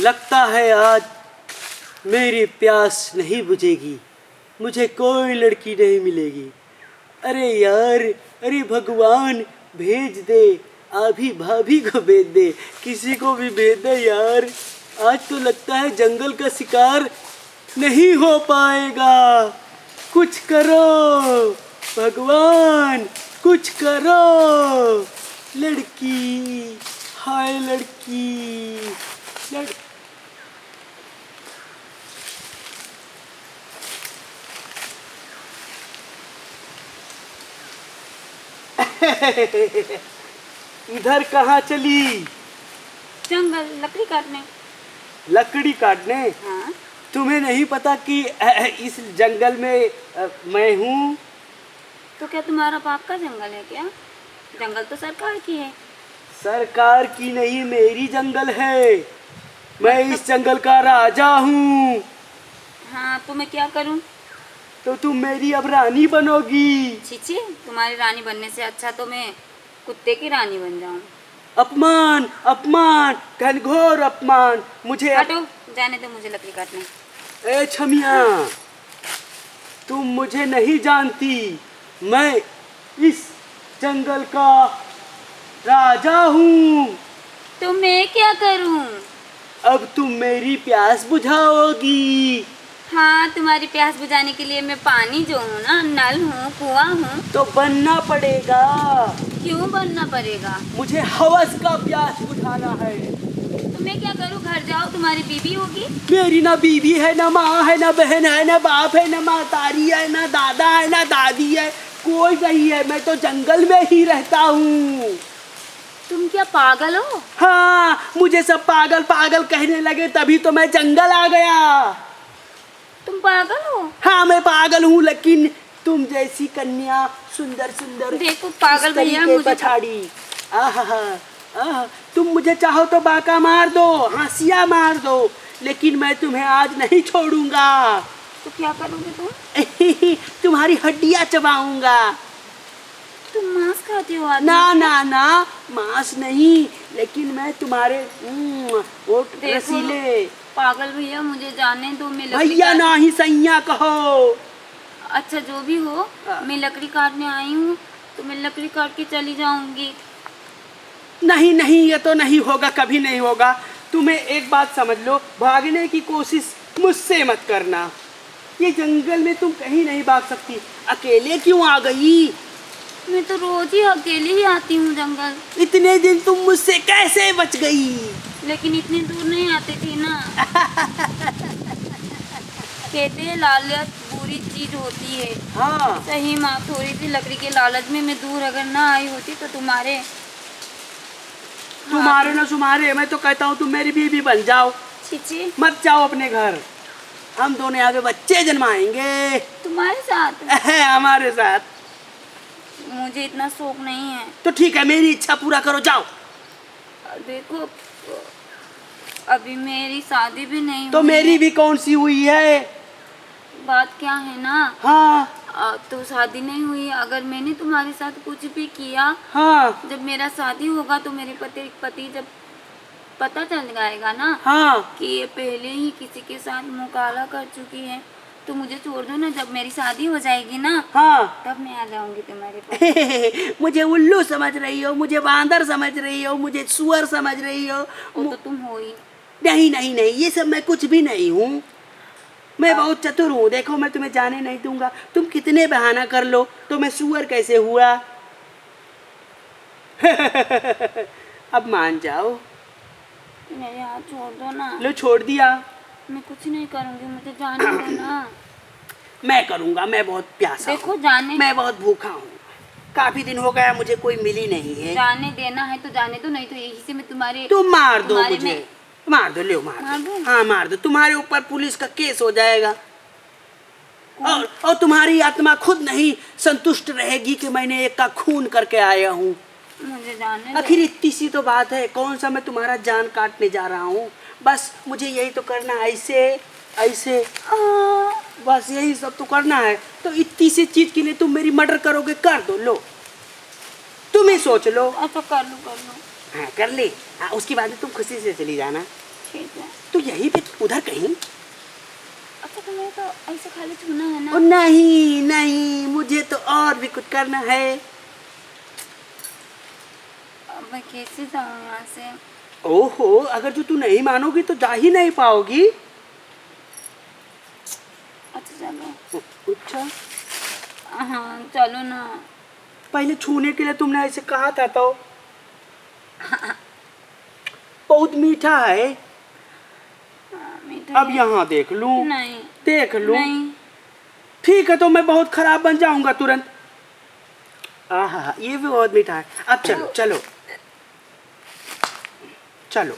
लगता है आज मेरी प्यास नहीं बुझेगी, मुझे कोई लड़की नहीं मिलेगी। अरे यार, अरे भगवान भेज दे, अभी भाभी को भेज दे, किसी को भी भेज दे यार। आज तो लगता है जंगल का शिकार नहीं हो पाएगा। कुछ करो भगवान, कुछ करो। लड़की, हाय लड़की, इधर कहाँ चली? जंगल लकड़ी काटने। लकड़ी काटने? हाँ। तुम्हें नहीं पता कि इस जंगल में मैं हूँ? तो क्या तुम्हारा बाप का जंगल है क्या? जंगल तो सरकार की है। सरकार की नहीं, मेरी जंगल है। मैं इस जंगल का राजा हूँ। हाँ, तो मैं क्या करूँ? तो तुम मेरी अब रानी बनोगी। छीछी, तुम्हारी रानी बनने से अच्छा तो मैं कुत्ते की रानी बन जाऊँ। अपमान, अपमान, घनघोर अपमान। मुझे हटो, जाने दो मुझे लकड़ी काटने। ए छमिया, तुम मुझे नहीं जानती, मैं इस जंगल का राजा हूँ। तो मैं क्या करूँ? अब तुम मेरी प्यास बुझाओगी। हाँ, तुम्हारी प्यास बुझाने के लिए मैं पानी जो हूँ ना, नल हूँ, कुआं हूँ। तो बनना पड़ेगा। क्यों बनना पड़ेगा? मुझे हवस का प्यास बुझाना है। तो मैं क्या करूँ? घर जाओ, तुम्हारी बीवी होगी। मेरी ना बीवी है, ना माँ है, ना बहन है, ना बाप है, ना मातारी है, ना दादा है, ना दादी है, कोई नहीं है। मैं तो जंगल में ही रहता हूँ। तुम क्या पागल हो? हाँ, मुझे सब पागल पागल कहने लगे, तभी तो मैं जंगल आ गया। तुम पागल हो? हाँ, मैं पागल हूँ, लेकिन तुम जैसी कन्या सुंदर सुंदर देखो पागल भैया, मुझे पछाड़ी। तुम मुझे चाहो तो बाका मार दो, हंसिया मार दो, लेकिन मैं तुम्हें आज नहीं छोड़ूंगा। तो क्या करोगे तुम? तुम्हारी हड्डियां चबाऊंगा। तुम मांस खाते हो आदमी? ना ना ना, मांस नहीं, लेकिन मैं तुम्हारे वो रसीले। पागल भैया, मुझे जाने दो। मैं भैया ना ही सैया कहो। अच्छा, जो भी हो, मैं लकड़ी काटने आई हूँ, तो मैं लकड़ी काट के चली जाऊंगी। नहीं नहीं, ये तो नहीं होगा, कभी नहीं होगा। तुम्हें एक बात समझ लो, भागने की कोशिश मुझसे मत करना। ये जंगल में तुम कहीं नहीं भाग सकती। अकेले क्यों आ गई? मैं तो रोज ही अकेले ही आती हूँ जंगल। इतने दिन तुम मुझसे कैसे बच गई? लेकिन इतनी दूर नहीं आती थी ना। कहते हैं लालच बुरी चीज होती है। हाँ सही माँ, थोड़ी सी लकड़ी के लालच में मैं दूर अगर ना आई होती तो तुम्हारे ना सुमारे, मैं तो कहता हूँ तुम मेरी बीवी बन जाओ। छीछी, मत जाओ अपने घर, हम दोनों यहाँ पे बच्चे जन्माएंगे। तुम्हारे साथ? हमारे साथ। मुझे इतना शौक नहीं है। तो ठीक है, मेरी इच्छा पूरा करो, जाओ। देखो, अभी मेरी शादी भी नहीं तो हुई मेरी है। भी कौन सी हुई है? बात क्या है ना, हाँ तो शादी नहीं हुई। अगर मैंने तुम्हारे साथ कुछ भी किया, हाँ जब मेरा शादी होगा तो मेरे पति जब पता चल जाएगा ना हाँ। कि ये पहले ही किसी के साथ मुकाला कर चुकी है, तो मुझे छोड़ दो ना। जब मेरी शादी हो जाएगी ना, हाँ तब मैं आ जाऊंगी तुम्हारे पास। मुझे उल्लू समझ रही हो, मुझे बांदर समझ रही हो, मुझे सुअर समझ रही हो। वो तो तुम हो ही। नहीं नहीं नहीं, ये सब मैं कुछ भी नहीं हूँ। मैं बहुत चतुर हूँ। देखो, मैं तुम्हें जाने नहीं दूंगा। तुम कितने बहाना कर लो, तो मैं सुअर कैसे हुआ? अब मान जाओ। मेरे हाथ छोड़ दो ना। लो, छोड़ दिया। मैं कुछ नहीं करूंगी, मुझे जाने दो ना। मैं करूंगा, मैं बहुत प्यासा देखो, हूँ। जाने मैं बहुत भूखा हूँ, काफी दिन हो गया, मुझे कोई मिली नहीं है। जाने देना है तो जाने दो, नहीं तो यही से मैं तुम्हारे तुम मार दो तुम्हारे मुझे। में मार दो, ले मार मार दो। दूं? हाँ मार दो, तुम्हारे ऊपर पुलिस का केस हो जाएगा। और तुम्हारी आत्मा खुद नहीं संतुष्ट रहेगी कि मैंने एक का खून करके आया हूँ। मुझे जाने दो। आखिर इतनी सी तो बात है, कौन सा मैं तुम्हारा जान काटने जा रहा हूँ। बस मुझे यही तो करना, ऐसे ऐसे बस यही सब तो करना है। तो इतनी सी चीज के लिए तुम मेरी मर्डर करोगे? कर दो, लो तुम ही सोच लो। अच्छा, कर लो। हाँ कर ली। हाँ, उसके बाद तुम खुशी से चली जाना। ठीक है। तुम यही पे उधर कहीं। अच्छा तुम्हें तो ऐसे खाली छूना है ओ ना। नहीं नहीं, मुझे तो और भी कुछ करना है। अब मैं कैसे जाऊँ यहाँ से। ओहो, अगर जो तू नहीं मानोगी तो जा ही नहीं पाओगी। अच्छा चलो। अच्छा, हाँ चलो ना। पहले छूने के लिए तुमने ऐसे कहा था तो। बहुत मीठा है। हाँ, मीठा अब है। यहाँ देख लूं। नहीं देख लूं। नहीं। ठीक है, तो मैं बहुत खराब बन जाऊंगा तुरंत। आहा, ये भी बहुत मीठा है। अब चलो चलो चलो।